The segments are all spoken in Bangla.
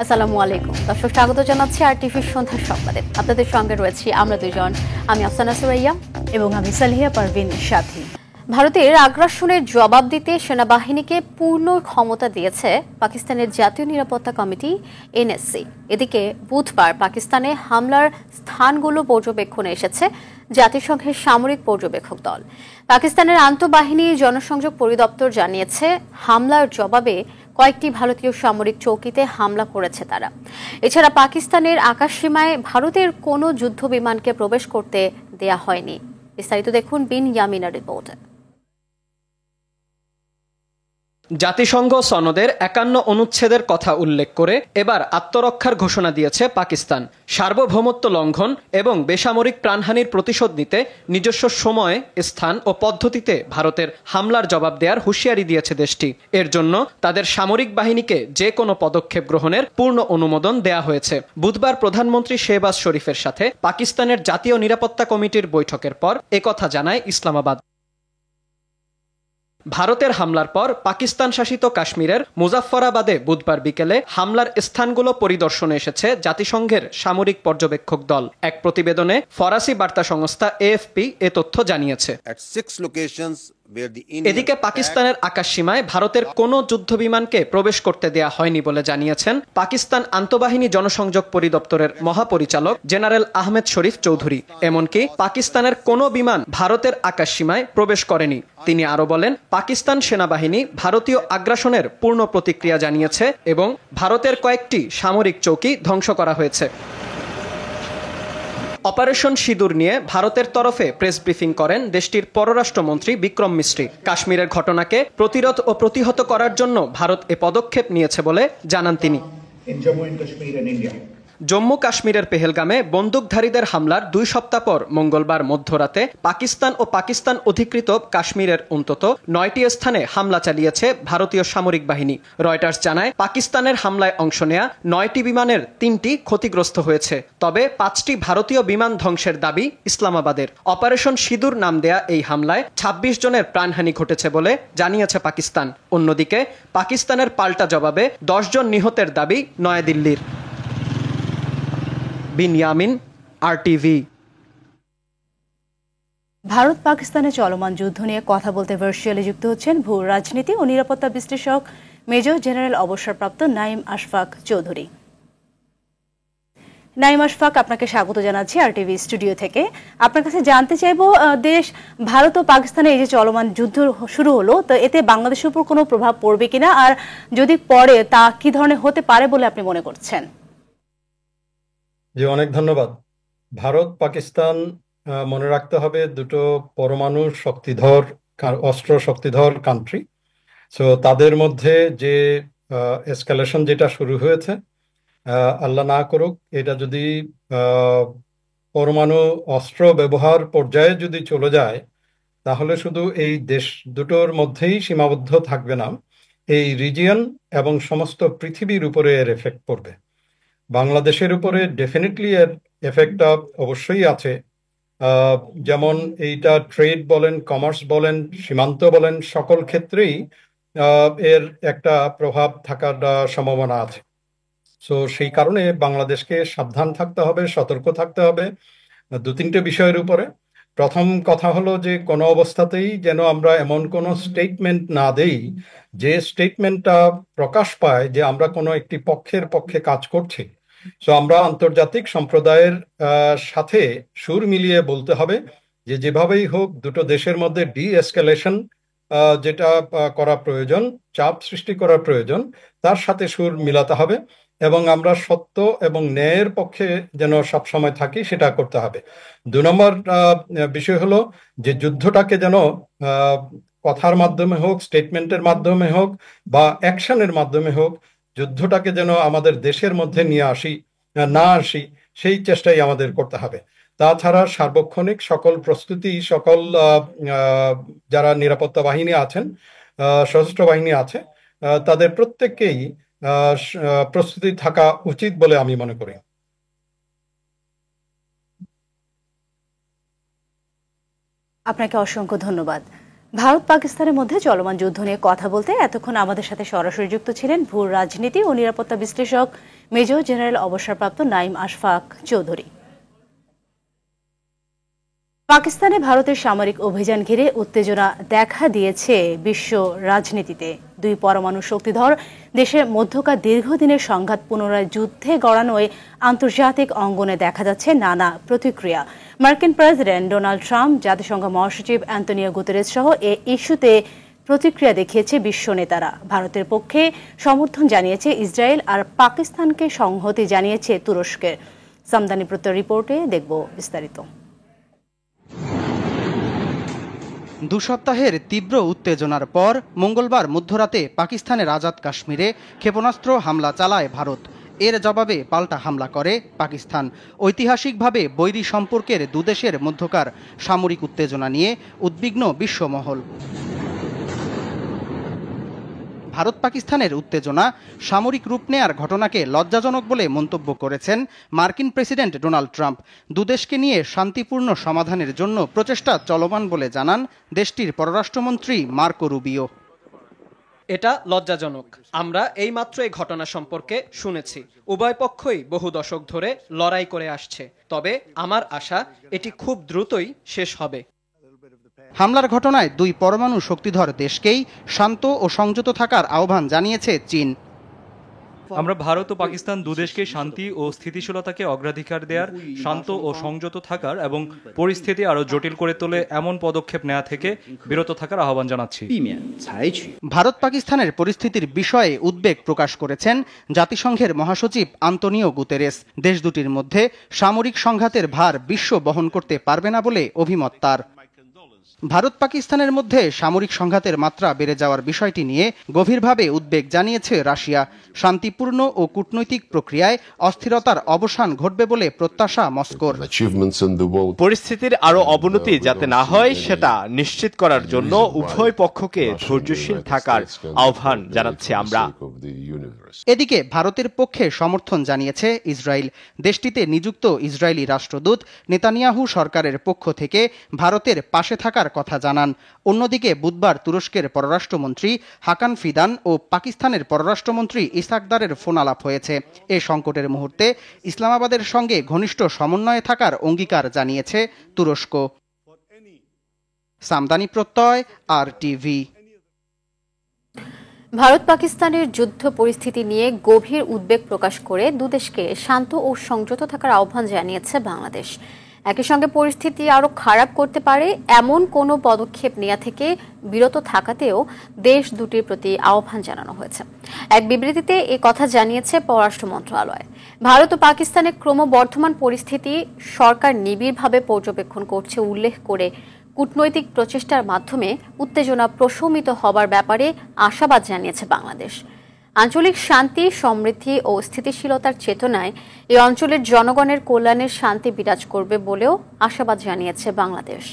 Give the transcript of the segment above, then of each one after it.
আসসালামু আলাইকুম দর্শক, স্বাগত জানাচ্ছি আর টিভির সন্ধ্যার সংবাদে। আপনাদের সঙ্গে রয়েছি আমরা দুজন, আমি আফসানা সুরাইয়া এবং আমি সালিহা পারভিন সাথী। ভারতের আগ্রাসনের জবাব দিতে সেনাবাহিনীকে পূর্ণ ক্ষমতা দিয়েছে পাকিস্তানের জাতীয় নিরাপত্তা কমিটি এনএসসি। এদিকে বুধবার পাকিস্তানে হামলার স্থানগুলো পর্যবেক্ষণে এসেছে জাতিসংঘের সামরিক পর্যবেক্ষক দল। পাকিস্তানের আন্তঃবাহিনী জনসংযোগ পরিদপ্তর জানিয়েছে হামলার জবাবে কয়েকটি ভারতীয় সামরিক চৌকিতে হামলা করেছে তারা। এছাড়া পাকিস্তানের আকাশসীমায় ভারতের কোনো যুদ্ধ বিমানকে প্রবেশ করতে দেয়া হয়নি। বিস্তারিত দেখুন বিন ইয়ামিনার রিপোর্টে। জাতিসংঘ সনদের ৫১ অনুচ্ছেদের কথা উল্লেখ করে এবার আত্মরক্ষার ঘোষণা দিয়েছে পাকিস্তান। সার্বভৌমত্ব লঙ্ঘন এবং বেসামরিক প্রাণহানির প্রতিশোধ নিতে নিজস্ব সময়, স্থান ও পদ্ধতিতে ভারতের হামলার জবাব দেওয়ার হুঁশিয়ারি দিয়েছে দেশটি। এর জন্য তাদের সামরিক বাহিনীকে যে কোনো পদক্ষেপ গ্রহণের পূর্ণ অনুমোদন দেয়া হয়েছে। বুধবার প্রধানমন্ত্রী শেহবাজ শরীফের সাথে পাকিস্তানের জাতীয় নিরাপত্তা কমিটির বৈঠকের পর একথা জানায় ইসলামাবাদ। ভারতের হামলার পর পাকিস্তান শাসিত কাশ্মীরের মুজাফফরাবাদে বুধবার বিকেলে হামলার স্থানগুলো পরিদর্শনে এসেছে জাতিসংঘের সামরিক পর্যবেক্ষক দল। এক প্রতিবেদনে ফরাসি বার্তা সংস্থা এএফপি এ তথ্য জানিয়েছে। এদিকে পাকিস্তানের আকাশসীমায় ভারতের কোনো যুদ্ধবিমানকে প্রবেশ করতে দেয়া হয়নি বলে জানিয়েছেন পাকিস্তান আন্তঃবাহিনী জনসংযোগ পরিদপ্তরের মহাপরিচালক জেনারেল আহমেদ শরীফ চৌধুরী। এমনকি পাকিস্তানের কোনো বিমান ভারতের আকাশসীমায় প্রবেশ করেনি। তিনি আরো বলেন, পাকিস্তান সেনাবাহিনী ভারতীয় আগ্রাসনের পূর্ণ প্রতিক্রিয়া জানিয়েছে এবং ভারতের কয়েকটি সামরিক চৌকি ধ্বংস করা হয়েছে। অপারেশন সিঁদুর নিয়ে ভারতের তরফে প্রেস ব্রিফিং করেন দেশটির পররাষ্ট্রমন্ত্রী বিক্রম মিশ্রি। কাশ্মীরের ঘটনাকে প্রতিরোধ ও প্রতিহত করার জন্য ভারত এ পদক্ষেপ নিয়েছে বলে জানান তিনি। জম্মু কাশ্মীরের পেহেলগামে বন্দুকধারীদের হামলার ২ সপ্তাহ পর মঙ্গলবার মধ্যরাতে পাকিস্তান ও পাকিস্তান অধিকৃত কাশ্মীরের অন্তত ৯টি স্থানে হামলা চালিয়েছে ভারতীয় সামরিক বাহিনী। রয়টার্স জানায়, পাকিস্তানের হামলায় অংশ নেয়া ৯টি বিমানের ৩টি ক্ষতিগ্রস্ত হয়েছে, তবে ৫টি ভারতীয় বিমান ধ্বংসের দাবি ইসলামাবাদের। অপারেশন সিঁদুর নাম দেয়া এই হামলায় ২৬ জনের প্রাণহানি ঘটেছে বলে জানিয়েছে পাকিস্তান। অন্যদিকে পাকিস্তানের পাল্টা জবাবে ১০ জন নিহতের দাবি নয়াদিল্লির। বিন ইয়ামিন, আরটিভি। ভারত পাকিস্তানে চলমান যুদ্ধ নিয়ে কথা বলতে ভার্চুয়ালি যুক্ত হচ্ছেন ভূ রাজনীতি ও নিরাপত্তা বিশ্লেষক মেজর জেনারেল অবসরপ্রাপ্ত নাঈম আশফাক চৌধুরী। নাঈম আশফাক, আপনাকে স্বাগত জানাচ্ছি আরটিভি স্টুডিও থেকে। আপনার কাছে জানতে চাইব, দেশ ভারত ও পাকিস্তানে এই যে চলমান যুদ্ধ শুরু হলো, তো এতে বাংলাদেশের উপর কোনো প্রভাব পড়বে কিনা, আর যদি পড়ে তা কি ধরনের হতে পারে বলে আপনি মনে করছেন? জি, অনেক ধন্যবাদ। ভারত পাকিস্তান মনে রাখতে হবে দুটো পরমাণু শক্তিধর, অস্ত্র শক্তিধর কান্ট্রি। সো তাদের মধ্যে যে এসকালেশন যেটা শুরু হয়েছে, আল্লাহ না করুক, এটা যদি পরমাণু অস্ত্র ব্যবহার পর্যায়ে যদি চলে যায়, তাহলে শুধু এই দেশ দুটোর মধ্যেই সীমাবদ্ধ থাকবে না, এই রিজিয়ন এবং সমস্ত পৃথিবীর উপরে এর এফেক্ট পড়বে। বাংলাদেশের উপরে ডেফিনেটলি এর এফেক্টটা অবশ্যই আছে। যেমন এইটা ট্রেড বলেন, কমার্স বলেন, সীমান্ত বলেন, সকল ক্ষেত্রেই এর একটা প্রভাব থাকার সম্ভাবনা আছে। সো সেই কারণে বাংলাদেশকে সাবধান থাকতে হবে, সতর্ক থাকতে হবে ২-৩টে বিষয়ের উপরে। প্রথম কথা হলো যে কোনো অবস্থাতেই যেন আমরা এমন কোনো স্টেটমেন্ট না দেই যে স্টেটমেন্টটা প্রকাশ পায় যে আমরা কোনো একটি পক্ষের পক্ষে কাজ করছি। সো আমরা আন্তর্জাতিক সম্প্রদায়ের সাথে সুর মিলিয়ে বলতে হবে যে যেভাবেই হোক দুটো দেশের মধ্যে ডি-এসকেলেশন যেটা করা প্রয়োজন, চাপ সৃষ্টি করা প্রয়োজন, তার সাথে সুর মিলাতে হবে এবং আমরা সত্য এবং ন্যায়ের পক্ষে যেন সবসময় থাকি, সেটা করতে হবে। ২ নম্বর বিষয় হলো যে যুদ্ধটাকে যেন কথার মাধ্যমে হোক, স্টেটমেন্টের মাধ্যমে হোক বা অ্যাকশনের মাধ্যমে হোক, যুদ্ধটাকে যেন আমাদের দেশের মধ্যে নিয়ে না আসি, সেই চেষ্টাই আমাদের করতে হবে। তাছাড়া সার্বক্ষণিক সকল প্রস্তুতি, সকল যারা নিরাপত্তা বাহিনী আছেন, সশস্ত্র বাহিনী আছে, তাদের প্রত্যেককেই প্রস্তুতি থাকা উচিত বলে আমি মনে করি। আপনাকে অসংখ্য ধন্যবাদ। ভারত পাকিস্তানের মধ্যে চলমান যুদ্ধ নিয়ে কথা বলতে এতক্ষণ আমাদের সাথে সরাসরি যুক্ত ছিলেন ভূ রাজনীতি ও নিরাপত্তা বিশ্লেষক মেজর জেনারেল অবসরপ্রাপ্ত নাঈম আশফাক চৌধুরী। পাকিস্তানে ভারতের সামরিক অভিযান ঘিরে উত্তেজনা দেখা দিয়েছে বিশ্ব রাজনীতিতে। দুই পরমাণু শক্তিধর দেশের মধ্যকার দীর্ঘদিনের সংঘাত পুনরায় যুদ্ধে গড়ানোয় আন্তর্জাতিক অঙ্গনে দেখা যাচ্ছে নানা প্রতিক্রিয়া। মার্কিন প্রেসিডেন্ট ডোনাল্ড ট্রাম্প, জাতিসংঘ মহাসচিব অ্যান্তোনিও গুতেরেস সহ এ ইস্যুতে প্রতিক্রিয়া দেখিয়েছে বিশ্ব নেতারা। ভারতের পক্ষে সমর্থন জানিয়েছে ইসরায়েল, আর পাকিস্তানকে সংহতি জানিয়েছে তুরস্কের। সামদানি প্রত্যয় রিপোর্টে দেখব বিস্তারিত। 2 সপ্তাহের তীব্র উত্তেজনার পর মঙ্গলবার মধ্যরাতে পাকিস্তানের আজাদ কাশ্মীরে ক্ষেপণাস্ত্র হামলা চালায় ভারত। এর জবাবে পাল্টা হামলা করে পাকিস্তান। ঐতিহাসিকভাবে বৈরী সম্পর্কের দুদেশের মধ্যকার সামরিক উত্তেজনা নিয়ে উদ্বিগ্ন বিশ্বমহল। ভারত পাকিস্তানের উত্তেজনা সামরিক রূপ নেয়ার ঘটনাকে লজ্জাজনক বলে মন্তব্য করেছেন মার্কিন প্রেসিডেন্ট ডোনাল্ড ট্রাম্প। দুদেশকে নিয়ে শান্তিপূর্ণ সমাধানের জন্য প্রচেষ্টা চলমান বলে জানান দেশটির পররাষ্ট্রমন্ত্রী মার্কো রুবিও। এটা লজ্জাজনক। আমরা এইমাত্র এই ঘটনা সম্পর্কে শুনেছি। উভয় পক্ষই বহু দশক ধরে লড়াই করে আসছে, তবে আমার আশা এটি খুব দ্রুতই শেষ হবে। হামলার ঘটনায় 2 পরমাণু শক্তিধর দেশকেই শান্ত ও সংযত থাকার আহ্বান জানিয়েছে চীন। আমরা ভারত ও পাকিস্তান দুদেশকে শান্তি ও স্থিতিশীলতাকে অগ্রাধিকার দেওয়ার, শান্ত ও সংযত থাকার এবং পরিস্থিতি আরও জটিল করে তোলে এমন পদক্ষেপ নেওয়া থেকে বিরত থাকার আহ্বান জানাচ্ছি। ভারত পাকিস্তানের পরিস্থিতির বিষয়ে উদ্বেগ প্রকাশ করেছেন জাতিসংঘের মহাসচিব আন্তোনিও গুতেরেস। দেশ দুটির মধ্যে সামরিক সংঘাতের ভার বিশ্ব বহন করতে পারবে না বলে অভিমত তার। ভারত পাকিস্তানের মধ্যে সামরিক সংঘাতের মাত্রা বেড়ে যাওয়ার বিষয়টি নিয়ে গভীরভাবে উদ্বেগ জানিয়েছে রাশিয়া। শান্তিপূর্ণ ও কূটনৈতিক প্রক্রিয়ায় অস্থিরতার অবসান ঘটবে বলে প্রত্যাশা মস্কোর। পরিস্থিতির আরও অবনতি যাতে না হয় সেটা নিশ্চিত করার জন্য উভয় পক্ষকে ধৈর্যশীল থাকার আহ্বান জানাচ্ছি আমরা। এদিকে ভারতের পক্ষে সমর্থন জানিয়েছে ইসরায়েল। দেশটিতে নিযুক্ত ইসরায়েলি রাষ্ট্রদূত নেতানিয়াহু সরকারের পক্ষ থেকে ভারতের পাশে থাকার কথা জানান। অন্যদিকে বুধবার তুরস্কের পররাষ্ট্রমন্ত্রী হাকান ফিদান ও পাকিস্তানের পররাষ্ট্রমন্ত্রী ইসাকদারের ফোন আলাপ হয়েছে। এ সংকটের মুহূর্তে ইসলামাবাদের সঙ্গে ঘনিষ্ঠ সমন্বয়ে থাকার অঙ্গীকার জানিয়েছে তুরস্ক। সামদানি প্রত্যয়, RTV। ভারত পাকিস্তানের যুদ্ধ পরিস্থিতি নিয়ে গভীর উদ্বেগ প্রকাশ করে দুদেশকে শান্ত ও সংযত থাকার আহ্বান জানিয়েছে বাংলাদেশ। একই সঙ্গে পরিস্থিতি আরও খারাপ করতে পারে এমন কোনো পদক্ষেপ নেওয়া থেকে বিরত থাকাতেও দেশ দুটির প্রতি আহ্বান জানানো হয়েছে। এক বিবৃতিতে এ কথা জানিয়েছে পররাষ্ট্র মন্ত্রণালয়। ভারত ও পাকিস্তানের ক্রমবর্ধমান পরিস্থিতি সরকার নিবিড়ভাবে পর্যবেক্ষণ করছে উল্লেখ করে কূটনৈতিক প্রচেষ্টার মাধ্যমে উত্তেজনা প্রশমিত হবার ব্যাপারে আশাবাদ জানিয়েছে বাংলাদেশ। আঞ্চলিক শান্তি, সমৃদ্ধি ও স্থিতিশীলতার চেতনায় এই অঞ্চলের জনগণের কল্যাণের শান্তি বিরাজ করবে বলেও আশাবাদ জানিয়েছে বাংলাদেশ।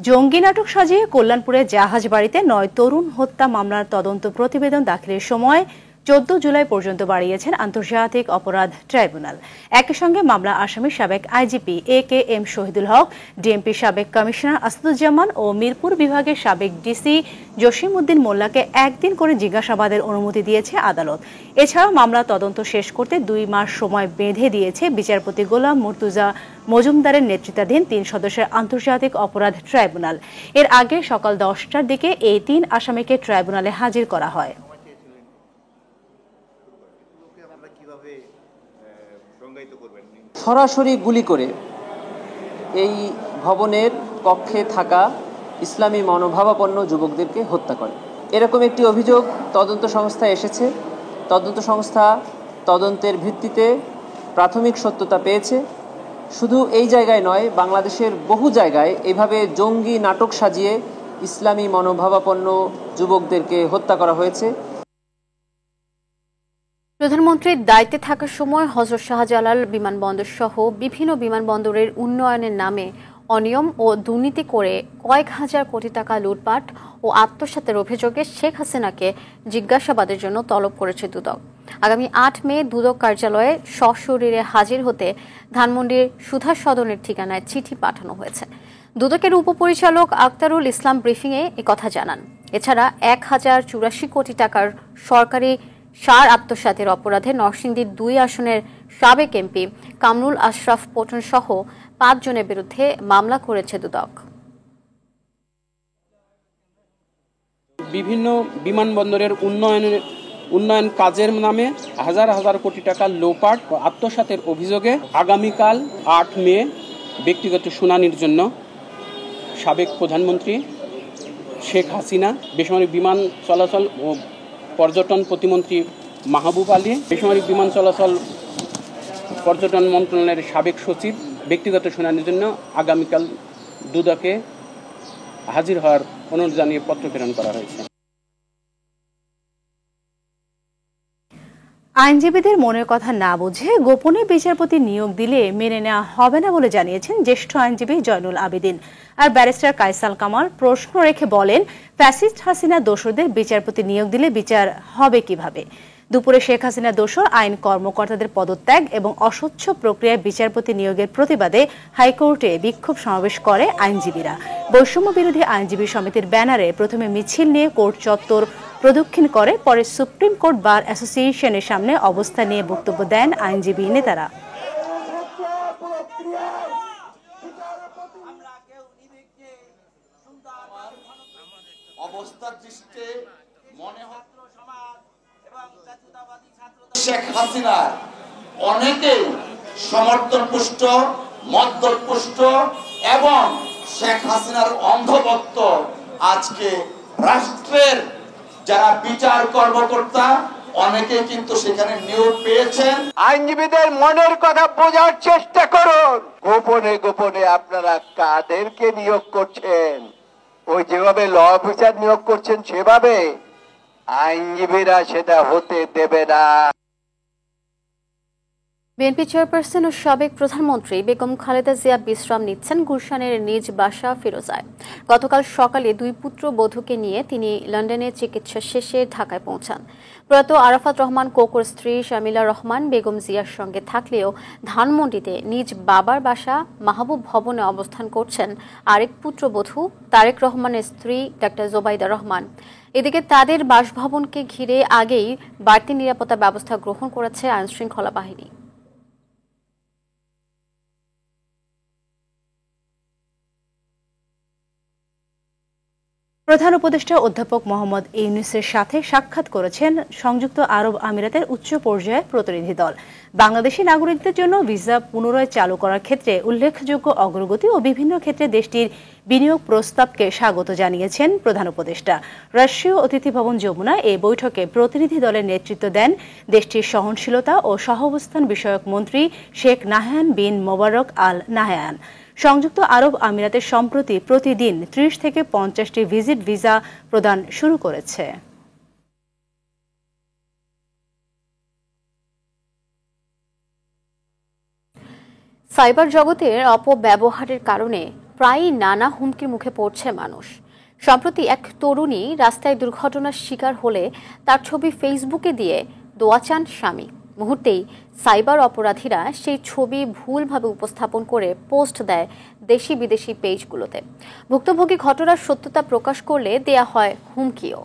জঙ্গি নাটক সাজিয়ে কল্যাণপুরের জাহাজ বাড়িতে 9 তরুণ হত্যা মামলার তদন্ত প্রতিবেদন দাখিলের সময় 14 জুলাই পর্যন্ত বাড়িয়েছেন আন্তর্জাতিক অপরাধ ট্রাইব্যুনাল। একই সঙ্গে মামলা আসামি সাবেক আইজিপি AKM শহীদুল হক, ডিএমপি সাবেক কমিশনার আসাদুজ্জামান ও মিরপুর বিভাগের সাবেক ডিসি জসিমউদ্দিন মোল্লাকে 1 দিন করে জিজ্ঞাসাবাদের অনুমতি দিয়েছে আদালত। এছাড়াও মামলা তদন্ত শেষ করতে 2 মাস সময় বেঁধে দিয়েছে বিচারপতি গোলাম মুর্তুজা মজুমদারের নেতৃত্বাধীন 3 সদস্যের আন্তর্জাতিক অপরাধ ট্রাইব্যুনাল। এর আগে সকাল 10টার দিকে এই 3 আসামিকে ট্রাইব্যুনালে হাজির করা হয়। সরাসরি গুলি করে এই ভবনের কক্ষে থাকা ইসলামী মনোভাবাপন্ন যুবকদেরকে হত্যা করে, এরকম একটি অভিযোগ তদন্ত সংস্থায় এসেছে। তদন্ত সংস্থা তদন্তের ভিত্তিতে প্রাথমিক সত্যতা পেয়েছে। শুধু এই জায়গায় নয়, বাংলাদেশের বহু জায়গায় এভাবে জঙ্গি নাটক সাজিয়ে ইসলামী মনোভাবাপন্ন যুবকদেরকে হত্যা করা হয়েছে। প্রধানমন্ত্রীর দায়িত্বে থাকার সময় হযরত শাহজালাল বিমানবন্দর সহ বিভিন্ন বিমানবন্দরের উন্নয়নের নামে অনিয়ম ও দুর্নীতি করে কয়েক হাজার কোটি টাকা লুটপাট ও আত্মসাতের অভিযোগে শেখ হাসিনাকে জিজ্ঞাসাবাদের জন্য তলব করেছে দুদক। আগামী 8 মে দুদক কার্যালয়ে সশরীরে হাজির হতে ধানমন্ডির সুধা সদনের ঠিকানায় চিঠি পাঠানো হয়েছে। দুদকের উপপরিচালক আক্তারুল ইসলাম ব্রিফিংয়ে একথা জানান। এছাড়া 1084 কোটি টাকার সরকারি সার আত্মসাতের অপরাধে নরসিংদীর 2 আসনের সাবেক এমপি কামরুল আশরাফ পটন সহ 5 জনের বিরুদ্ধে মামলা করেছে দুদক। বিভিন্ন বিমানবন্দরের উন্নয়ন কাজের নামে হাজার হাজার কোটি টাকার লোপাট ও আত্মসাতের অভিযোগে আগামীকাল 8 মে ব্যক্তিগত শুনানির জন্য সাবেক প্রধানমন্ত্রী শেখ হাসিনা, বেসামরিক বিমান চলাচল ও পর্যটন প্রতিমন্ত্রী মাহবুব আলী, বেসামরিক বিমান চলাচল পর্যটন মন্ত্রণালয়ের সাবেক সচিব ব্যক্তিগত শুনানির জন্য আগামীকাল দুদকে হাজির হওয়ার অনুরোধ জানিয়ে পত্র প্রেরণ করা হয়েছে। আইনজীবীদের মনের কথা না বুঝে গোপনে বিচারপতি নিয়োগ দিলে মেনে নেওয়া হবে না বলে জানিয়েছেন জ্যেষ্ঠ আইনজীবী জয়নুল আবেদিন। আর ব্যারিস্টার কায়সাল কামাল প্রশ্ন রেখে বলেন, ফ্যাসিস্ট হাসিনা দোসরদের বিচারপতি নিয়োগ দিলে বিচার হবে কিভাবে? দুপুরে শেখ হাসিনা দোসর আইন কর্মকর্তাদের পদত্যাগ এবং অস্বচ্ছ প্রক্রিয়ায় বিচারপতি নিয়োগের প্রতিবাদে হাইকোর্টে বিক্ষোভ সমাবেশ করে আইনজীবীরা। বৈষম্য বিরোধী আইনজীবী সমিতির ব্যানারে প্রথমে মিছিল নিয়ে কোর্ট চত্বর প্রদক্ষিণ করে, পরে সুপ্রিম কোর্ট বার অ্যাসোসিয়েশনের সামনে অবস্থান নিয়ে বক্তব্য দেন আইনজীবী নেতারা। শেখ হাসিনা অনেকেই সমর্থনপুষ্ট, মদতপুষ্ট এবং শেখ হাসিনার অন্ধভক্ত আজকে রাষ্ট্রের যারা বিচার কর্মকর্তা অনেকে কিন্তু সেখানে নিয়োগ পেয়েছেন। আইনজীবীদের মনের কথা বোঝার চেষ্টা করুন। গোপনে গোপনে আপনারা কাদেরকে নিয়োগ করছেন? ওই যেভাবে ল অফিসার নিয়োগ করছেন সেভাবে আইনজীবীরা সেটা হতে দেবে না। বিএনপি চেয়ারপারসন ও সাবেক প্রধানমন্ত্রী বেগম খালেদা জিয়া বিশ্রাম নিচ্ছেন গুলশানের নিজ বাসা ফিরোজায়। গতকাল সকালে 2 পুত্রবধূকে নিয়ে তিনি লন্ডনে চিকিৎসা শেষে ঢাকায় পৌঁছান। প্রয়াত আরাফাত রহমান কোকোর স্ত্রী শামিলা রহমান বেগম জিয়ার সঙ্গে থাকলেও ধানমন্ডিতে নিজ বাবার বাসা মাহবুব ভবনে অবস্থান করছেন আরেক পুত্রবধূ তারেক রহমানের স্ত্রী ডাক্তার জোবাইদা রহমান। এদিকে তাদের বাসভবনকে ঘিরে আগেই বাড়তি নিরাপত্তা ব্যবস্থা গ্রহণ করেছে আইনশৃঙ্খলা বাহিনী। প্রধান উপদেষ্টা অধ্যাপক মোহাম্মদ ইউনূসের সাথে সাক্ষাৎ করেছেন সংযুক্ত আরব আমিরাতের উচ্চ পর্যায়ের প্রতিনিধি দল। বাংলাদেশি নাগরিকদের জন্য ভিসা পুনরায় চালু করার ক্ষেত্রে উল্লেখযোগ্য অগ্রগতি ও বিভিন্ন ক্ষেত্রে দেশটির বিনিয়োগ প্রস্তাবকে স্বাগত জানিয়েছেন প্রধান উপদেষ্টা। রাষ্ট্রীয় অতিথি ভবন যমুনা এই বৈঠকে প্রতিনিধি দলের নেতৃত্ব দেন দেশটির সহনশীলতা ও সহাবস্থান বিষয়ক মন্ত্রী শেখ নাহয়ান বিন মোবারক আল নাহয়ান। সংযুক্ত আরব আমিরাতে সম্প্রতি প্রতিদিন 30 থেকে 50টি ভিজিট ভিসা প্রদান শুরু করেছে। সাইবার জগতের অপব্যবহারের কারণে প্রায়ই নানা হুমকির মুখে পড়ছে মানুষ। সম্প্রতি এক তরুণী রাস্তায় দুর্ঘটনার শিকার হলে তার ছবি ফেসবুকে দিয়ে দোয়া চান স্বামী। মুহূর্তেই সাইবার অপরাধীরা সেই ছবি ভুলভাবে উপস্থাপন করে পোস্ট দেয় দেশি বিদেশি পেজগুলোতে। ভুক্তভোগী ঘটনার সত্যতা প্রকাশ করলে দেয়া হয় হুমকিও।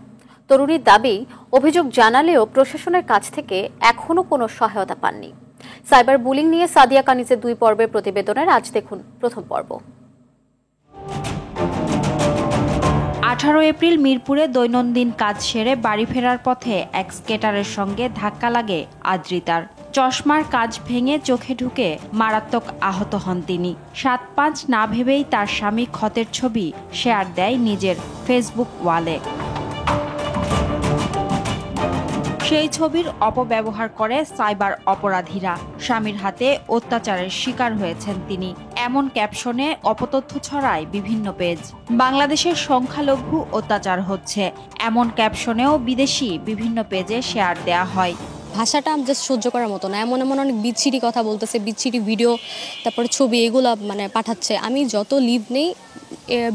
তরুণীর দাবি, অভিযোগ জানালেও প্রশাসনের কাছ থেকে এখনো কোনো সহায়তা পাননি। সাইবার বুলিং নিয়ে সাদিয়া কানিজের 2 পর্বের প্রতিবেদনের আজ দেখুন প্রথম পর্ব। 18 এপ্রিল মিরপুরে দৈনন্দিন কাজ সেরে বাড়ি ফেরার পথে এক স্কেটারের সঙ্গে ধাক্কা লাগে আদ্রিতার। চশমার কাজ ভেঙে চোখে ঢুকে মারাত্মক আহত হন তিনি। 7-5 না ভেবেই তার স্বামী ক্ষতের ছবি শেয়ার দেয় নিজের ফেসবুক ওয়ালে। সেই ছবির অপব্যবহার করে সাইবার অপরাধীরা। স্বামীর হাতে অত্যাচারের শিকার হয়েছেন তিনি, এমন ক্যাপশনে অপতথ্য ছড়ায় বিভিন্ন পেজ। বাংলাদেশের সংখ্যালঘু অত্যাচার হচ্ছে, এমন ক্যাপশনেও বিদেশি বিভিন্ন পেজে শেয়ার দেয়া হয়। ভাষাটা জাস্ট সহ্য করার মতো না। এমন অনেক বিচ্ছিরি কথা বলতেছে, বিচ্ছিরি ভিডিও, তারপরে ছবি, এগুলো পাঠাচ্ছে। আমি যত লিভ নেই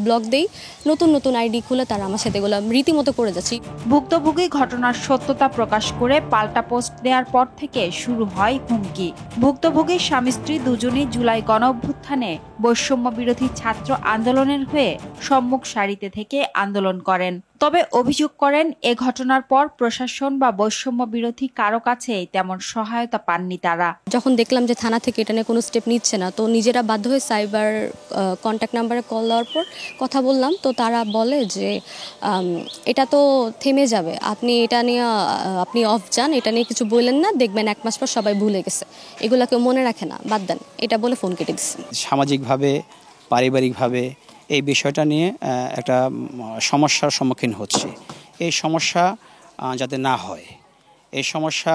ব্লক দেই, নতুন নতুন আইডি খুলে তারা আমার সাথে এগুলো রীতিমতো করে যাচ্ছি। ভুক্তভোগী ঘটনার সত্যতা প্রকাশ করে পাল্টা পোস্ট দেওয়ার পর থেকে শুরু হয় হুমকি। ভুক্তভোগীর স্বামী স্ত্রী দুজনেই জুলাই গণঅভ্যুত্থানে বৈষম্য বিরোধী ছাত্র আন্দোলনের হয়ে সম্মুখ সারিতে থেকে আন্দোলন করেন। তবে অভিযোগ করেন এ ঘটনার পর প্রশাসন বা বৈষম্য বিরোধী কারো কাছেই তেমন সহায়তা পাননি তারা। যখন দেখলাম যে থানা থেকে এটা নিয়ে কোনো স্টেপ নিচ্ছে না, তো নিজেরা বাধ্য হয়ে সাইবার কন্ট্যাক্ট নাম্বারে কল দেওয়ার পর কথা বললাম। তো তারা বলে যে এটা তো থেমে যাবে, আপনি এটা নিয়ে আপনি অফ যান, এটা নিয়ে কিছু বললেন না, দেখবেন 1 মাস পর সবাই ভুলে গেছে, এগুলা কেউ মনে রাখে না, বাদ দেন, এটা বলে ফোন কেটে দিচ্ছে। সামাজিকভাবে পারিবারিকভাবে এই বিষয়টা নিয়ে একটা সমস্যার সম্মুখীন হচ্ছে। এই সমস্যা যাতে না হয়, এই সমস্যা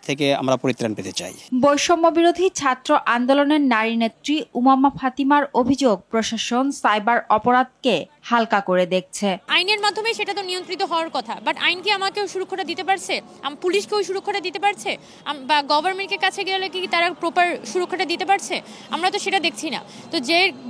থেকে আমরা পরিত্রাণ পেতে চাই। বৈষম্য বিরোধী ছাত্র আন্দোলনের নারী নেত্রী উমামা ফাতিমার অভিযোগ, প্রশাসন সাইবার অপরাধকে হালকা করে দেখছে। আইনের মাধ্যমে সেটা তো নিয়ন্ত্রিত হওয়ার কথা, বাট আইন কি আমাকেও সুরক্ষাটা দিতে পারছে? পুলিশকেও সুরক্ষাটা দিতে পারছে? বা গভর্নমেন্টের কাছে গেলে কি তারা প্রপার সুরক্ষাটা দিতে পারছে? আমরা তো সেটা দেখছি না। তো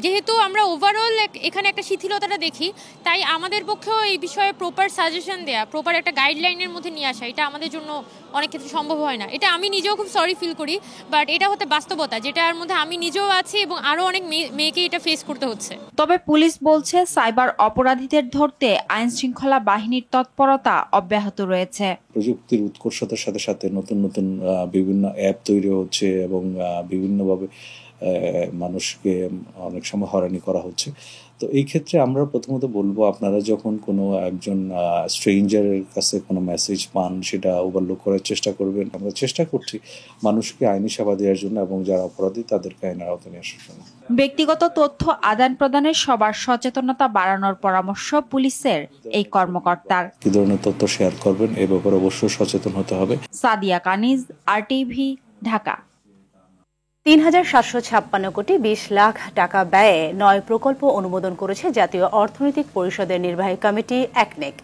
যেহেতু আমরা ওভারঅল এখানে একটা শিথিলতাটা দেখি, তাই আমাদের পক্ষেও এই বিষয়ে প্রপার সাজেশন দেয়া, প্রপার একটা গাইডলাইনের মধ্যে নিয়ে আসা, এটা আমাদের জন্য অনেক ক্ষেত্রে সম্ভব হয় না। এটা আমি নিজেও খুব সরি ফিল করি, বাট এটা হতে বাস্তবতা, যেটার মধ্যে আমি নিজেও আছি এবং আরো অনেক মেয়েকে এটা ফেস করতে হচ্ছে। তবে পুলিশ বলছে সাইবার অপরাধীদের ধরতে আইন শৃঙ্খলা বাহিনীর তৎপরতা অব্যাহত রয়েছে। প্রযুক্তির উৎকর্ষতার সাথে সাথে নতুন নতুন বিভিন্ন অ্যাপ তৈরি হচ্ছে এবং বিভিন্নভাবে মানুষকে অনেক সময় হয়রানি করা হচ্ছে। তো এই ক্ষেত্রে আমরা প্রথমত বলবো, আপনারা যখন কোনো একজন স্ট্রেঞ্জারের কাছে কোনো মেসেজ পান, সেটা ওভারলুক করার চেষ্টা করবেন। আমরা চেষ্টা করছি মানুষকে আইনি সেবা দেওয়ার জন্য এবং যারা অপরাধী তাদেরকে আইনের আওতায় নিয়ে আসার জন্য। ব্যক্তিগত তথ্য আদান প্রদানের সবার সচেতনতা বাড়ানোর পরামর্শ পুলিশের এই কর্মকর্তার। কি ধরনের তথ্য শেয়ার করবেন এ ব্যাপারে অবশ্যই সচেতন হতে হবে। সাদিয়া কানিজ, RTV, ঢাকা। ৩,৭৫৬ কোটি ২০ লাখ টাকা ব্যয়ে ৯ প্রকল্প অনুমোদন করেছে জাতীয় অর্থনৈতিক পরিষদের নির্বাহী কমিটি একনেক।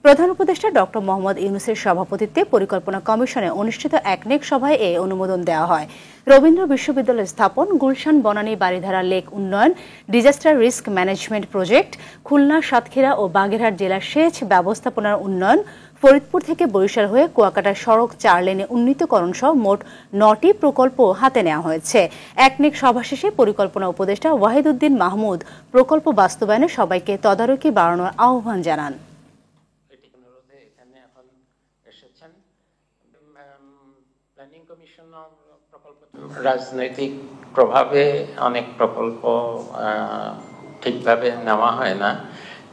প্রধান উপদেষ্টা ডক্টর মোহাম্মদ ইউনূসের সভাপতিত্বে পরিকল্পনা কমিশনে অনুষ্ঠিত একনেক সভায় এ অনুমোদন দেওয়া হয়। রবীন্দ্র বিশ্ববিদ্যালয় স্থাপন, গুলশান বনানী বারিধারা লেক উন্নয়ন, disaster risk management project, Khulna, Satkhira ও বাগেরহাট জেলার সেচ ব্যবস্থাপনার উন্নয়ন, ফরিদপুর থেকে বরিশাল হয়ে কুয়াকাটা সড়ক 4 লেনে উন্নীতকরণ সহ মোট 9টি প্রকল্প হাতে নেওয়া হয়েছে। একনেক সভা শেষে পরিকল্পনা উপদেষ্টা ওয়াহিদউদ্দিন মাহমুদ প্রকল্প বাস্তবায়নে সবাইকে তদারকি বাড়ানোর আহ্বান জানান। রাজনৈতিক প্রভাবে অনেক প্রকল্প ঠিকভাবে নেওয়া হয় না,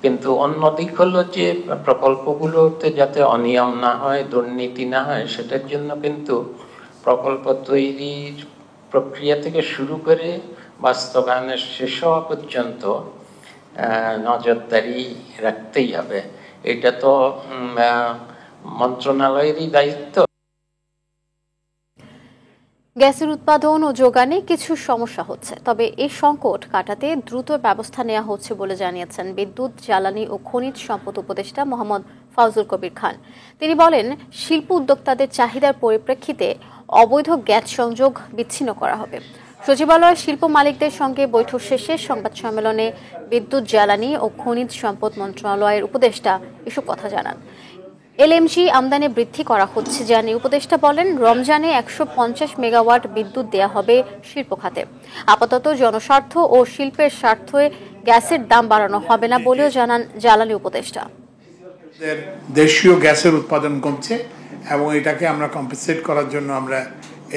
কিন্তু অন্যদিক হলো যে প্রকল্পগুলোতে যাতে অনিয়ম না হয়, দুর্নীতি না হয়, সেটার জন্য কিন্তু প্রকল্প তৈরির প্রক্রিয়া থেকে শুরু করে বাস্তবায়নের শেষ হওয়া পর্যন্ত নজরদারি রাখতেই হবে। এটা তো মন্ত্রণালয়েরই দায়িত্ব। গ্যাসের উৎপাদন ও যোগানে কিছু সমস্যা হচ্ছে, তবে এই সংকট কাটাতে দ্রুত ব্যবস্থা নেওয়া হচ্ছে বলে জানিয়েছেন বিদ্যুৎ, জ্বালানি ও খনিজ সম্পদ উপদেষ্টা মোহাম্মদ ফাউজুল কবির খান। তিনি বলেন, শিল্প উদ্যোক্তাদের চাহিদার পরিপ্রেক্ষিতে অবৈধ গ্যাস সংযোগ বিচ্ছিন্ন করা হবে। সচিবালয়ে শিল্প মালিকদের সঙ্গে বৈঠক শেষে সংবাদ সম্মেলনে বিদ্যুৎ, জ্বালানি ও খনিজ সম্পদ মন্ত্রণালয়ের উপদেষ্টা এসব কথা জানান। LMG আমদানি বৃদ্ধি করা হচ্ছে জানিয়ে উপদেষ্টা বলেন, রমজানে 150 মেগাওয়াট বিদ্যুৎ দেয়া হবে শিল্প খাতে। আপাতত জনস্বার্থ ও শিল্পের স্বার্থে গ্যাসের দাম বাড়ানো হবে না বলেও জানান জ্বালানি উপদেষ্টা। দেশীয় গ্যাসের উৎপাদন কমছে এবং এটাকে আমরা কম্পেনসেট করার জন্য আমরা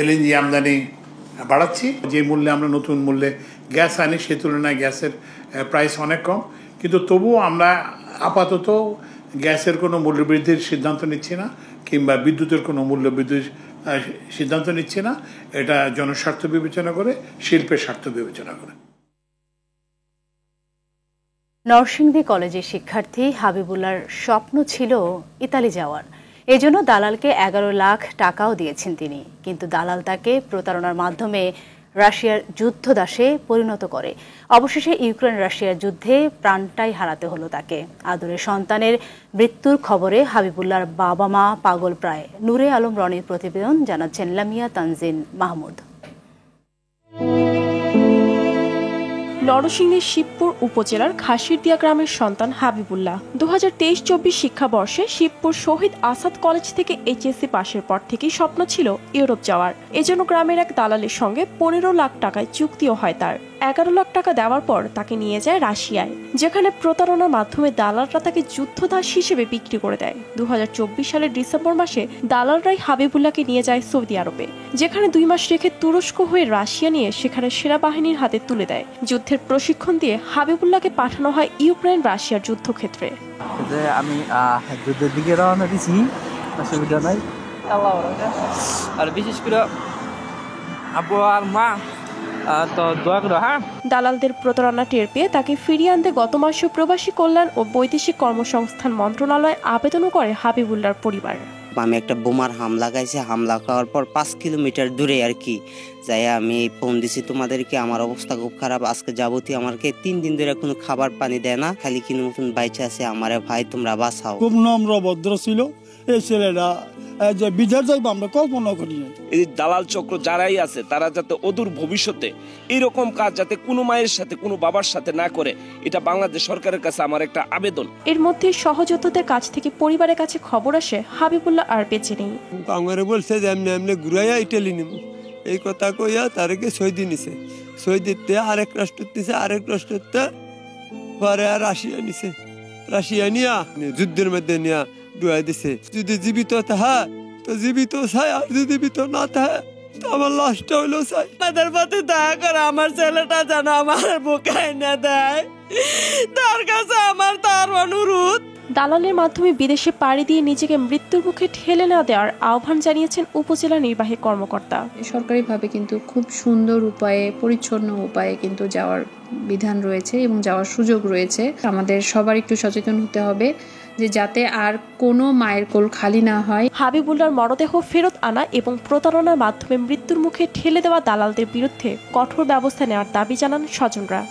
LNG আমদানি বাড়াচ্ছি। যে মূল্যে আমরা নতুন মূল্যে গ্যাস আনি, সে তুলনায় গ্যাসের প্রাইস অনেক কম, কিন্তু তবুও আমরা আপাতত গ্যাসের কোনো মূল্য বৃদ্ধির সিদ্ধান্ত নিচ্ছি না, কিংবা বিদ্যুতের কোনো মূল্য বৃদ্ধির সিদ্ধান্ত নিচ্ছি না। এটা জনস্বার্থ বিবেচনা করে, শিল্পের স্বার্থ বিবেচনা করে। নরসিংদী কলেজের শিক্ষার্থী হাবিবুল্লাহর স্বপ্ন ছিল ইতালি যাওয়ার। এজন্য দালালকে 11 লাখ টাকাও দিয়েছেন তিনি, কিন্তু দালাল তাকে প্রতারণার মাধ্যমে রাশিয়ার যুদ্ধদাসে পরিণত করে। অবশেষে ইউক্রেন রাশিয়ার যুদ্ধে প্রাণটাই হারাতে হলো তাকে। আদরের সন্তানের মৃত্যুর খবরে হাবিবুল্লাহর বাবা মা পাগল প্রায়। নূরে আলম রনির প্রতিবেদন, জানাচ্ছেন লামিয়া তানজিন মাহমুদ। নরসিংদীর শিবপুর উপজেলার খাসিরদিয়া গ্রামের সন্তান হাবিবুল্লাহ 2023-24 শিক্ষাবর্ষে শিবপুর শহীদ আসাদ কলেজ থেকে এইচএসসি পাশের পর থেকেই স্বপ্ন ছিল ইউরোপ যাওয়ার। এজন্য গ্রামের এক দালালের সঙ্গে 15 লাখ টাকায় চুক্তিও হয় তার। 11 লাখ টাকা দেওয়ার পর তাকে নিয়ে যায় রাশিয়ায়, যেখানে প্রতারণার মাধ্যমে দালালরা তাকে যুদ্ধদাস হিসেবে বিক্রি করে দেয়। 2024 সালের ডিসেম্বর মাসে দালালরাই হাবিবুল্লাহকে নিয়ে যায় সৌদি আরবে, যেখানে 2 মাস রেখে তুরস্ক হয়ে রাশিয়া নিয়ে সেখানে সেনাবাহিনীর হাতে তুলে দেয়। যুদ্ধের প্রশিক্ষণ দিয়ে হাবিবুল্লাহকে পাঠানো হয় ইউক্রেন রাশিয়ার যুদ্ধক্ষেত্রে। আমি যুদ্ধের দিকে রওনা দিছি, অসুবিধা নাই। আর বিশেষ করে আব্বু আর মা তো দোয়া করো। হ্যাঁ, দালালদের প্রতারণা টের পেয়ে তাকে ফিরিয়ে আনতে গত মাসে প্রবাসী কল্যাণ ও বৈদেশিক কর্মসংস্থান মন্ত্রণালয়ে আবেদনও করে হাবিবুল্লাহর পরিবার। আমি একটা বোমার হামলা খাইছি, হামলা খাওয়ার পর 5 কিলোমিটার দূরে আর কি যাই আমি ফোন দিছি তোমাদেরকে, আমার অবস্থা খুব খারাপ, আজকে যাবতীয় আমাকে 3 দিন ধরে কোনো খাবার পানি দেয় না, খালি কিনো মতন বাইচে আছে, আমারে ভাই তোমরা বাঁচাও। খুব নম্র ভদ্র ছিল এই ছেলেরা, যে বিদেশ যাইব আমরা কল্পনা করি। এই দালাল চক্র যারাই আছে তারা যাতে অদূর ভবিষ্যতে এরকম কাজ যাতে কোনো মায়ের সাথে কোনো বাবার সাথে না করে, এটা বাংলাদেশ সরকারের কাছে আমার একটা আবেদন। এর মধ্যে সহযোদ্ধাদের কাছ থেকে পরিবারের কাছে খবর আসে হাবিবুল্লাহ আর বেঁচে নেই। আমারে বলছে যে এমনি এমনি ঘুরাইয়া ইটালি নিব, এই কথা কইয়া তারকে সৌদি নিছে, সৌদিতে আরেক রাষ্ট্র দিছে, আরেক রাষ্ট্রতে পরে আর রাশিয়া নিছে, রাশিয়া নিয়া যুদ্ধের মধ্যে নিয়া ডুয়াই দিছে। যদি জীবিত থাকে তো জীবিত চাই, আর যদি জীবিত না থাকে তো আমার লাশটা হইলো চাই। তাদের প্রতি দয়া করে আমার ছেলেটা যেন আমার বুকে এনে দেয়, তার কাছে আমার তার অনুরোধ। দালালের মাধ্যমে বিদেশে পাড়ি দিয়ে নিজেকে মৃত্যুর মুখে ঠেলে না দেওয়ার আহ্বান জানিয়েছেন উপজেলা নির্বাহী কর্মকর্তা। সরকারিভাবে কিন্তু খুব সুন্দর উপায়ে, পরিচ্ছন্ন উপায়ে কিন্তু যাওয়ার বিধান রয়েছে এবং যাওয়ার সুযোগ রয়েছে। আমাদের সবার একটু সচেতন হতে হবে যে যাতে আর কোনো মায়ের কোল খালি না হয়। হাবিবুল্লাহর মরদেহ ফেরত আনা এবং প্রতারণার মাধ্যমে মৃত্যুর মুখে ঠেলে দেওয়া দালালদের বিরুদ্ধে কঠোর ব্যবস্থা নেওয়ার দাবি জানান স্বজনরা।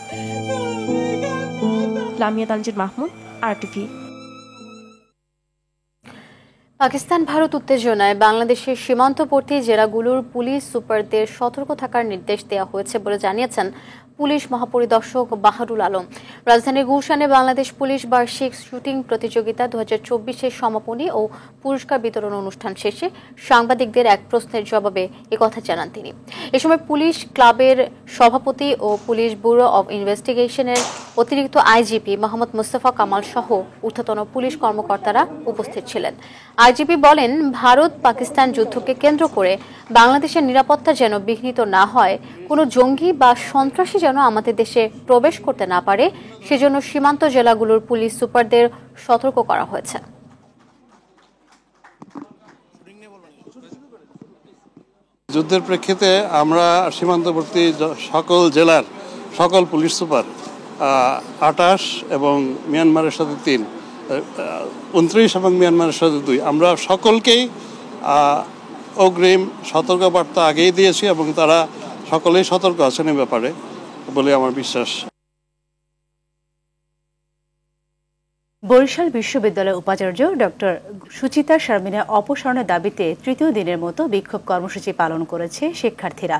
Lamia Tangier Mahmud, RTV। পাকিস্তান ভারত উত্তেজনায় বাংলাদেশের সীমান্তবর্তী জেলাগুলোর পুলিশ সুপারদের সতর্ক থাকার নির্দেশ দেওয়া হয়েছে বলে জানিয়েছেন পুলিশ মহাপরিদর্শক বাহারুল আলম। রাজধানীর গুলশানে বাংলাদেশ পুলিশ বার্ষিক শুটিং প্রতিযোগিতা 2024-এর সমাপনী ও পুরস্কার বিতরণ অনুষ্ঠান শেষে সাংবাদিকদের এক প্রশ্নের জবাবে একথা জানান তিনি। এ সময় পুলিশ ক্লাবের সভাপতি ও পুলিশ ব্যুরো অব ইনভেস্টিগেশনের অতিরিক্ত আইজিপি মোহাম্মদ মুস্তাফা কামাল সহ ঊর্ধ্বতন পুলিশ কর্মকর্তারা উপস্থিত ছিলেন। আইজিপি বলেন, ভারত পাকিস্তান যুদ্ধকে কেন্দ্র করে বাংলাদেশের নিরাপত্তা যেন বিঘ্নিত না হয়, কোনো জঙ্গি বা সন্ত্রাসী যেন আমাদের দেশে প্রবেশ করতে না পারে, সেজন্য সীমান্ত জেলাগুলোর পুলিশ সুপারদের সতর্ক করা হয়েছে। যুদ্ধের প্রেক্ষিতে আমরা সীমান্তবর্তী সকল জেলার সকল পুলিশ সুপার 28 এবং মিয়ানমারের সাথে 3, 29 এবং মিয়ানমারের সাথে 2, আমরা সকলকেই অগ্রিম সতর্কবার্তা আগেই দিয়েছি এবং তারা সকলেই সতর্ক আছেন এই ব্যাপারে বলে আমার বিশ্বাস। বরিশাল বিশ্ববিদ্যালয়ের উপাচার্য ডক্টর সুচিতা শারমিনের অপসারণের দাবিতে তৃতীয় দিনের মতো বিক্ষোভ কর্মসূচি পালন করেছে শিক্ষার্থীরা।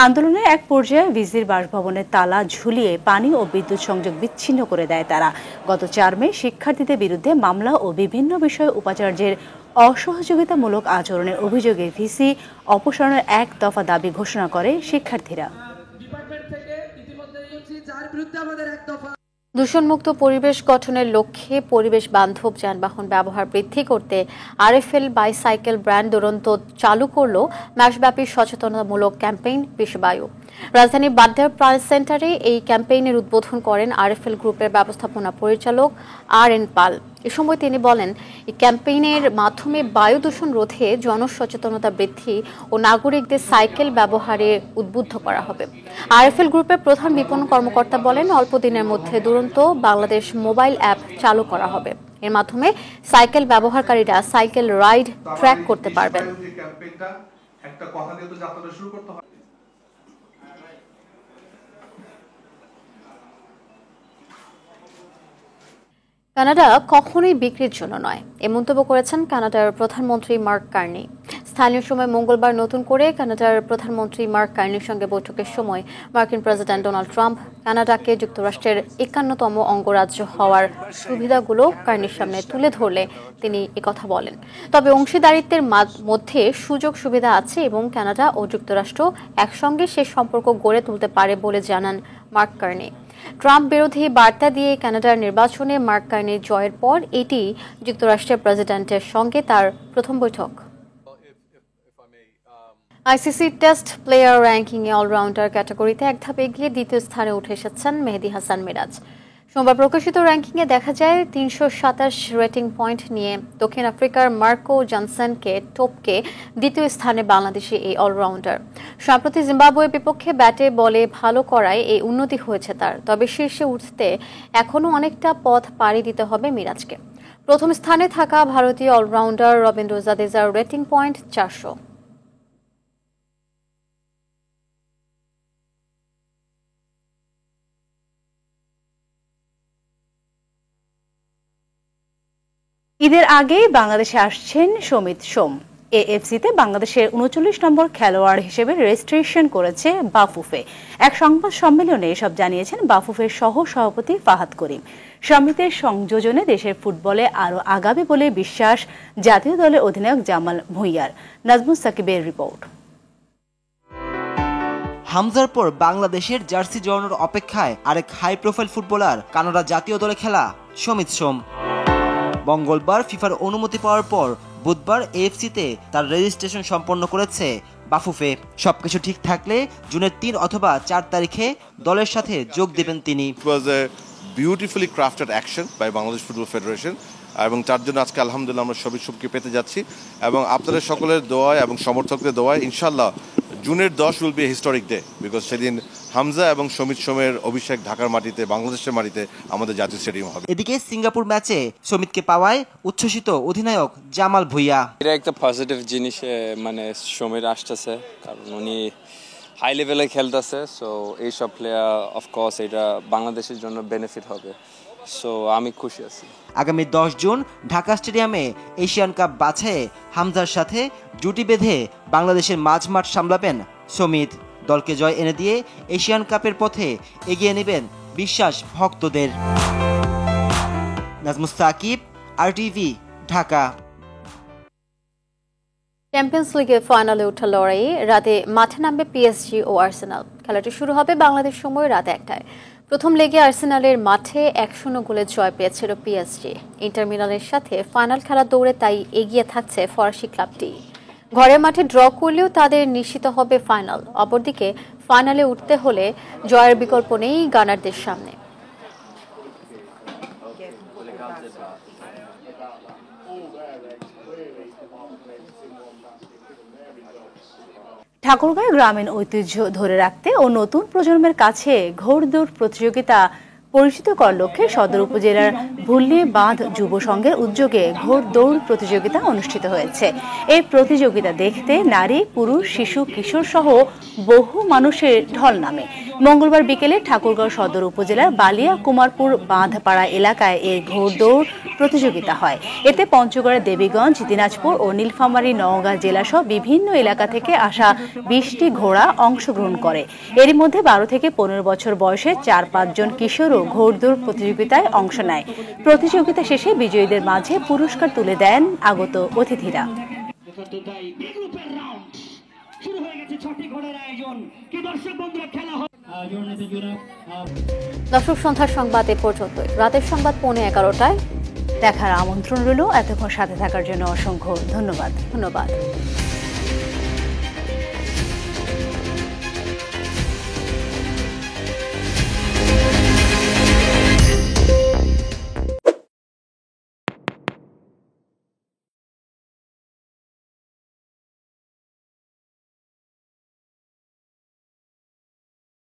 আন্দোলনের এক পর্যায়ে ভিজির বাসভবনের তালা ঝুলিয়ে পানি ও বিদ্যুৎ সংযোগ বিচ্ছিন্ন করে দেয় তারা। গত 4 মে শিক্ষার্থীদের বিরুদ্ধে মামলা ও বিভিন্ন বিষয়ে উপাচার্যের অসহযোগিতামূলক আচরণের অভিযোগে ভিসি অপসারণের 1 দফা দাবি ঘোষণা করে শিক্ষার্থীরা। দূষণমুক্ত পরিবেশ গঠনের লক্ষ্যে পরিবেশ বান্ধব যানবাহন ব্যবহার বৃদ্ধি করতে আরএফএল বাইসাইকেল ব্র্যান্ড দুরন্ত চালু করল মাসব্যাপী সচেতনতামূলক ক্যাম্পেইন বিশ্ববায়ু। রাজধানীর বাড্ডার প্রাণ সেন্টারে এই ক্যাম্পেইনের উদ্বোধন করেন আরএফএল গ্রুপের ব্যবস্থাপনা পরিচালক RN পাল। এ সময় তিনি বলেন, এই ক্যাম্পেইনের মাধ্যমে বায়ু দূষণ রোধে জনসচেতনতা বৃদ্ধি ও নাগরিকদের সাইকেল ব্যবহারে উদ্বুদ্ধ করা হবে। আরএফএল গ্রুপের প্রধান বিপণন কর্মকর্তা বলেন, অল্প দিনের মধ্যে দুরন্ত বাংলাদেশ মোবাইল অ্যাপ চালু করা হবে। এর মাধ্যমে সাইকেল ব্যবহারকারীরা সাইকেল রাইড ট্র্যাক করতে পারবেন। কানাডা কখনোই বিক্রির জন্য নয়, এ মন্তব্য করেছেন কানাডার প্রধানমন্ত্রী মার্ক কার্নি। স্থানীয় সময় মঙ্গলবার নতুন করে কানাডার প্রধানমন্ত্রী মার্ক কার্নির সঙ্গে বৈঠকের সময় মার্কিন প্রেসিডেন্ট ডোনাল্ড ট্রাম্প কানাডাকে যুক্তরাষ্ট্রের 51তম অঙ্গরাজ্য হওয়ার সুবিধাগুলো কার্নির সামনে তুলে ধরলে তিনি একথা বলেন। তবে অংশীদারিত্বের মধ্যে সুযোগ সুবিধা আছে এবং কানাডা ও যুক্তরাষ্ট্র একসঙ্গে সে সম্পর্ক গড়ে তুলতে পারে বলে জানান মার্ক কার্নি। ট্রাম্প বিরোধী বার্তা দিয়ে কানাডার নির্বাচনে মার্ক কার্নির জয়ের পর এটি যুক্তরাষ্ট্রের প্রেসিডেন্টের সঙ্গে তার প্রথম বৈঠক। আইসিসি টেস্ট প্লেয়ার র্যাঙ্কিংয়ে অলরাউন্ডার ক্যাটাগরিতে এক ধাপ এগিয়ে দ্বিতীয় স্থানে উঠে এসেছেন মেহেদী হাসান মিরাজ। সোমবার প্রকাশিত র্যাঙ্কিংয়ে দেখা যায় 327 রেটিং পয়েন্ট নিয়ে দক্ষিণ আফ্রিকার মার্কো জনসনকে টপকে দ্বিতীয় স্থানে বাংলাদেশি এই অলরাউন্ডার। সম্প্রতি জিম্বাবুয়ের বিপক্ষে ব্যাটে বলে ভালো করায় এই উন্নতি হয়েছে তার। তবে শীর্ষে উঠতে এখনও অনেকটা পথ পাড়ি দিতে হবে মিরাজকে। প্রথম স্থানে থাকা ভারতীয় অলরাউন্ডার রবীন্দ্র জাদেজার রেটিং পয়েন্ট 400। ঈদের আগেই বাংলাদেশে আসছেন সমিত সোম। এএফসিতে বাংলাদেশের 39 নম্বর খেলোয়াড় হিসেবে রেজিস্ট্রেশন করেছে বাফুফে। এক সংবাদ সম্মেলনে এসব জানিয়েছেন বাফুফের সহ সভাপতি ফাহাদ করিম। সমিতের সংযোজনে দেশের ফুটবলে আরও আগাবে বলে বিশ্বাস জাতীয় দলের অধিনায়ক জামাল ভুঁইয়ার। নাজমুস সাকিবের রিপোর্ট। হামজার পর বাংলাদেশের জার্সি জড়ানোর অপেক্ষায় আরেক হাই প্রোফাইল ফুটবলার কানাডা জাতীয় দলে খেলা সমিত সোম। মঙ্গলবার ফিফার অনুমতি পাওয়ার পর বুধবার এএফসিতে তার রেজিস্ট্রেশন সম্পন্ন করেছে বাফুফে। সবকিছু ঠিক থাকলে জুনের 3 অথবা 4 তারিখে দলের সাথে যোগ দেবেন তিনি। It was a beautifully crafted action by Bangladesh Football Federation এবং তার জন্য আজকে আলহামদুলিল্লাহ আমরা সবই সুখী পেতে যাচ্ছি এবং আপনাদের সকলের দোয়ায় এবং সমর্থকদের দোয়ায় ইনশাআল্লাহ জুনের 10 will be historic day because সেদিন হামজা এবং সমিত সোমের অভিষেক ঢাকার মাটিতে বাংলাদেশের মাটিতে আমাদের জাতীয় স্টেডিয়াম হবে। এদিকে সিঙ্গাপুর ম্যাচে সমিতকে পাওয়ায় উচ্ছ্বসিত অধিনায়ক জামাল ভুঁইয়া। এটা একটা পজিটিভ জিনিস, মানে সমীর আসতেছে কারণ উনি হাই লেভেলে খেলতেছে। সো এইসব প্লেয়ার অফকোর্স এটা বাংলাদেশের জন্য বেনিফিট হবে। সো আমি খুশি আছি। আগামী 10 জুন ঢাকা স্টেডিয়ামে এশিয়ান কাপ বাছাইয়ে হামজার সাথে জুটি বেঁধে বাংলাদেশের মাঝমাঠ সামলাবেন সমিত। দলকে জয় এনে দিয়ে এশিয়ান কাপের পথে এগিয়ে নেবেন বিশ্বাস ভক্তদের। নাজমুস সাকিব, আরটিভি, ঢাকা। চ্যাম্পিয়ন্স লিগের ফাইনালে ওঠা লড়াইয়ে রাতে মাঠে নামবে পিএসজি ও আর্সেনাল। খেলাটি শুরু হবে বাংলাদেশ সময় রাত 1টায়। প্রথম লেগে আর্সেনালের মাঠে 1-0 গোলে জয় পেয়েছিল পিএসজি। ইন্টার মিলানের সাথে ফাইনাল খেলা দৌড়ে তাই এগিয়ে থাকছে ফরাসি ক্লাবটি। ঘরের মাঠে ড্র করলেও তাদের নিশ্চিত হবে ফাইনাল। অপরদিকে ফাইনালে উঠতে হলে জয়ের বিকল্প নেই গানারদের সামনে। ঠাকুরগাঁও গ্রামীণ ঐতিহ্য ধরে রাখতে ও নতুন প্রজন্মের কাছে ঘোড়দৌড় প্রতিযোগিতা পরিচিত করার লক্ষ্যে সদর উপজেলার ভুল্লি বাঁধ যুব সংঘের উদ্যোগে ঘোড়দৌড় প্রতিযোগিতা অনুষ্ঠিত হয়েছে। এই প্রতিযোগিতা দেখতে নারী, পুরুষ, শিশু, কিশোর সহ বহু মানুষের ঢল নামে। মঙ্গলবার বিকেলে ঠাকুরগাঁও সদর উপজেলার বালিয়া কুমারপুর বাঁধপাড়া এলাকায় এই ঘোড়দৌড় প্রতিযোগিতা হয়। এতে পঞ্চগড়, দেবীগঞ্জ, দিনাজপুর ও নীলফামারী, নওগাঁ জেলাসহ বিভিন্ন এলাকা থেকে আসা 20টি ঘোড়া অংশগ্রহণ করে। এরই মধ্যে 12 থেকে 15 বছর বয়সে 4-5 জন কিশোরও ঘোড়দৌড় প্রতিযোগিতায় অংশ নেয়। প্রতিযোগিতা শেষে বিজয়ীদের মাঝে পুরস্কার তুলে দেন আগত অতিথিরা। দর্শক, সন্ধ্যার সংবাদ এ পর্যন্তই। রাতের সংবাদ 11:15টায় দেখার আমন্ত্রণ রইল। এতক্ষণ সাথে থাকার জন্য অসংখ্য ধন্যবাদ।